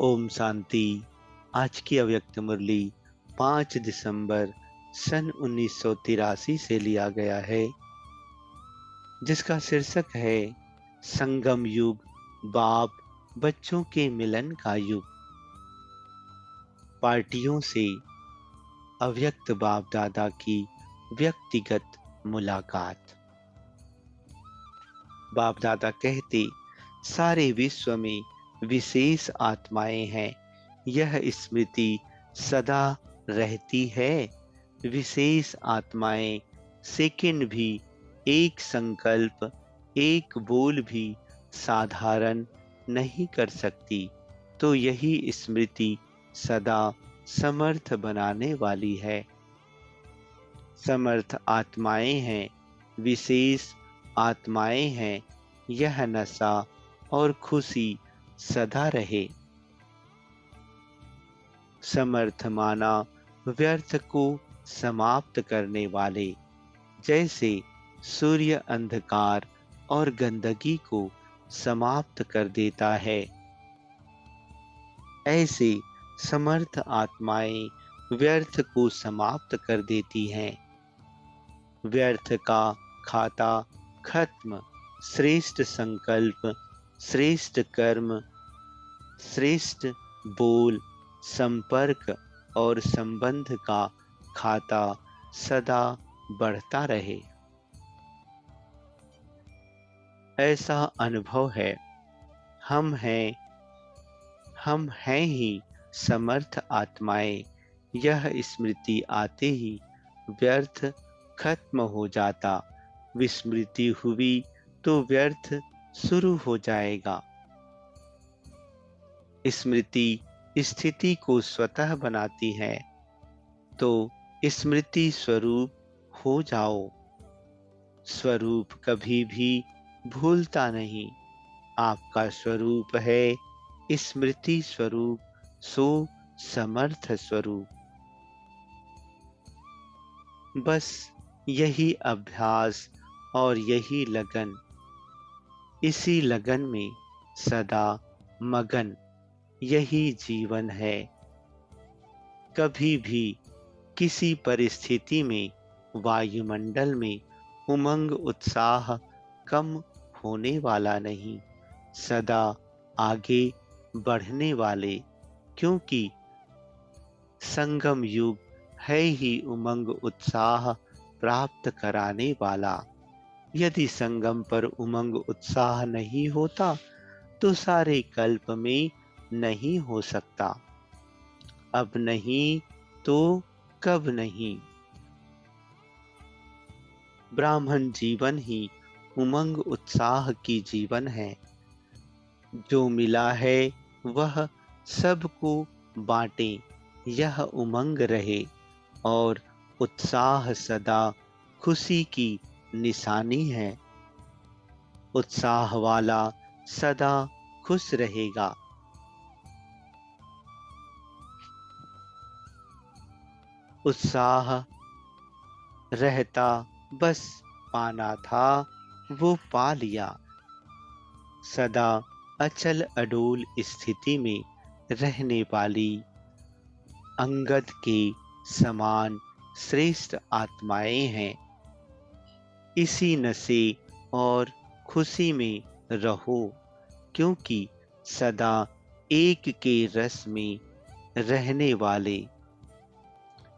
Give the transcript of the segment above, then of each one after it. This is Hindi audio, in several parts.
ओम शांति। आज की अव्यक्त मुरली 5 दिसंबर सन 1983 से लिया गया है, जिसका शीर्षक है संगम युग, बाप बच्चों के मिलन का युग। पार्टियों से अव्यक्त बाप दादा की व्यक्तिगत मुलाकात। बाप दादा कहते, सारे विश्व में विशेष आत्माएं हैं। यह स्मृति सदा रहती है। विशेष आत्माएं सेकंड भी, एक संकल्प, एक बोल भी साधारण नहीं कर सकती। तो यही स्मृति सदा समर्थ बनाने वाली है। समर्थ आत्माएं हैं, विशेष आत्माएं हैं। यह नशा और खुशी सदा रहे। समर्थ माना व्यर्थ को समाप्त करने वाले, जैसे सूर्य अंधकार और गंदगी को समाप्त कर देता है, ऐसे समर्थ आत्माएं व्यर्थ को समाप्त कर देती हैं। व्यर्थ का खाता खत्म। श्रेष्ठ संकल्प, श्रेष्ठ कर्म, श्रेष्ठ बोल, संपर्क और संबंध का खाता सदा बढ़ता रहे। ऐसा अनुभव है। हम हैं ही समर्थ आत्माएं। यह स्मृति आते ही व्यर्थ खत्म हो जाता। विस्मृति हुई तो व्यर्थ शुरू हो जाएगा। स्मृति स्थिति को स्वतः बनाती है, तो स्मृति स्वरूप हो जाओ। स्वरूप कभी भी भूलता नहीं। आपका स्वरूप है स्मृति स्वरूप, सो समर्थ स्वरूप। बस यही अभ्यास और यही लगन, इसी लगन में सदा मगन, यही जीवन है। कभी भी किसी परिस्थिति में वायुमंडल में उमंग उत्साह कम होने वाला नहीं, सदा आगे बढ़ने वाले। क्योंकि संगम युग है ही उमंग उत्साह प्राप्त कराने वाला। यदि संगम पर उमंग उत्साह नहीं होता तो सारे कल्प में नहीं हो सकता। अब नहीं तो कब नहीं। ब्राह्मण जीवन ही उमंग उत्साह की जीवन है। जो मिला है वह सबको बांटे, यह उमंग रहे और उत्साह सदा खुशी की निशानी है। उत्साह वाला सदा खुश रहेगा। उत्साह रहता बस पाना था, वो पा लिया। सदा अचल अडोल स्थिति में रहने वाली अंगद के समान श्रेष्ठ आत्माएं हैं। इसी नशे और खुशी में रहो, क्योंकि सदा एक के रस में रहने वाले,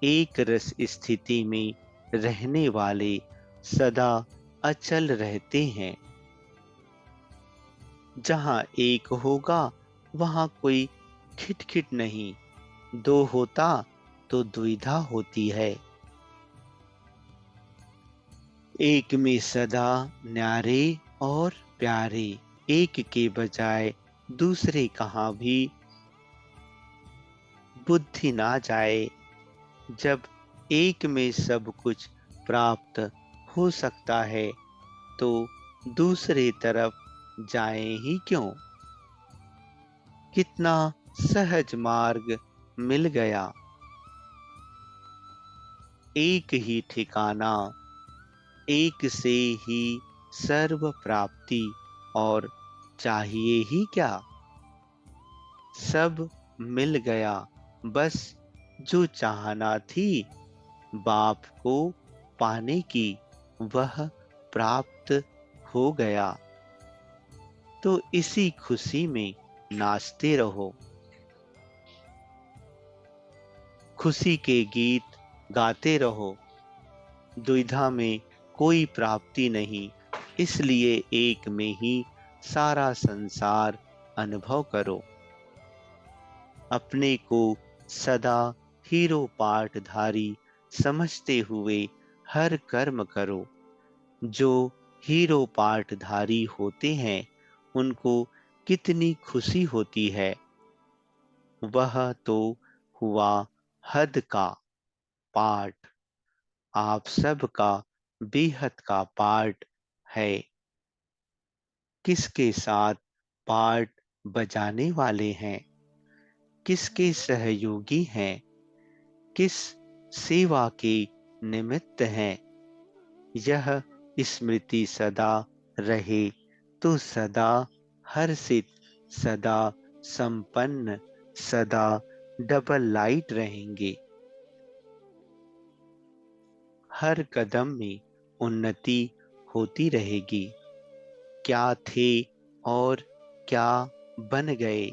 एक रस स्थिति में रहने वाले सदा अचल रहते हैं। जहाँ एक होगा वहाँ कोई खिटखिट नहीं। दो होता तो दुविधा होती है। एक में सदा न्यारे और प्यारे, एक के बजाय दूसरे कहाँ भी बुद्धि ना जाए। जब एक में सब कुछ प्राप्त हो सकता है तो दूसरे तरफ जाएं ही क्यों। कितना सहज मार्ग मिल गया। एक ही ठिकाना, एक से ही सर्व प्राप्ति, और चाहिए ही क्या। सब मिल गया, बस जो चाहना थी बाप को पाने की वह प्राप्त हो गया। तो इसी खुशी में नाचते रहो, खुशी के गीत गाते रहो। दुविधा में कोई प्राप्ति नहीं, इसलिए एक में ही सारा संसार अनुभव करो। अपने को सदा हीरो पाठधारी समझते हुए हर कर्म करो। जो हीरो पाठधारी होते हैं उनको कितनी खुशी होती है। वह तो हुआ हद का पाठ, आप सबका बेहद का पाठ है। किसके साथ पाठ बजाने वाले हैं, किसके सहयोगी हैं, किस सेवा के निमित्त हैं। यह स्मृति सदा रहे तो सदा हर्षित, सदा संपन्न, सदा डबल लाइट रहेंगे। हर कदम में उन्नति होती रहेगी। क्या थे और क्या बन गए।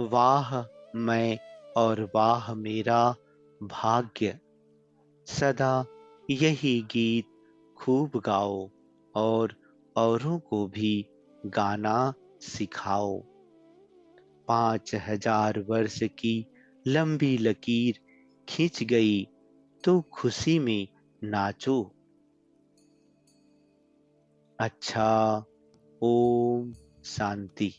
वाह मैं और वाह मेरा भाग्य। सदा यही गीत खूब गाओ और औरों को भी गाना सिखाओ। 5,000 वर्ष की लंबी लकीर खिंच गई तो खुशी में नाचो। अच्छा, ओम शांति।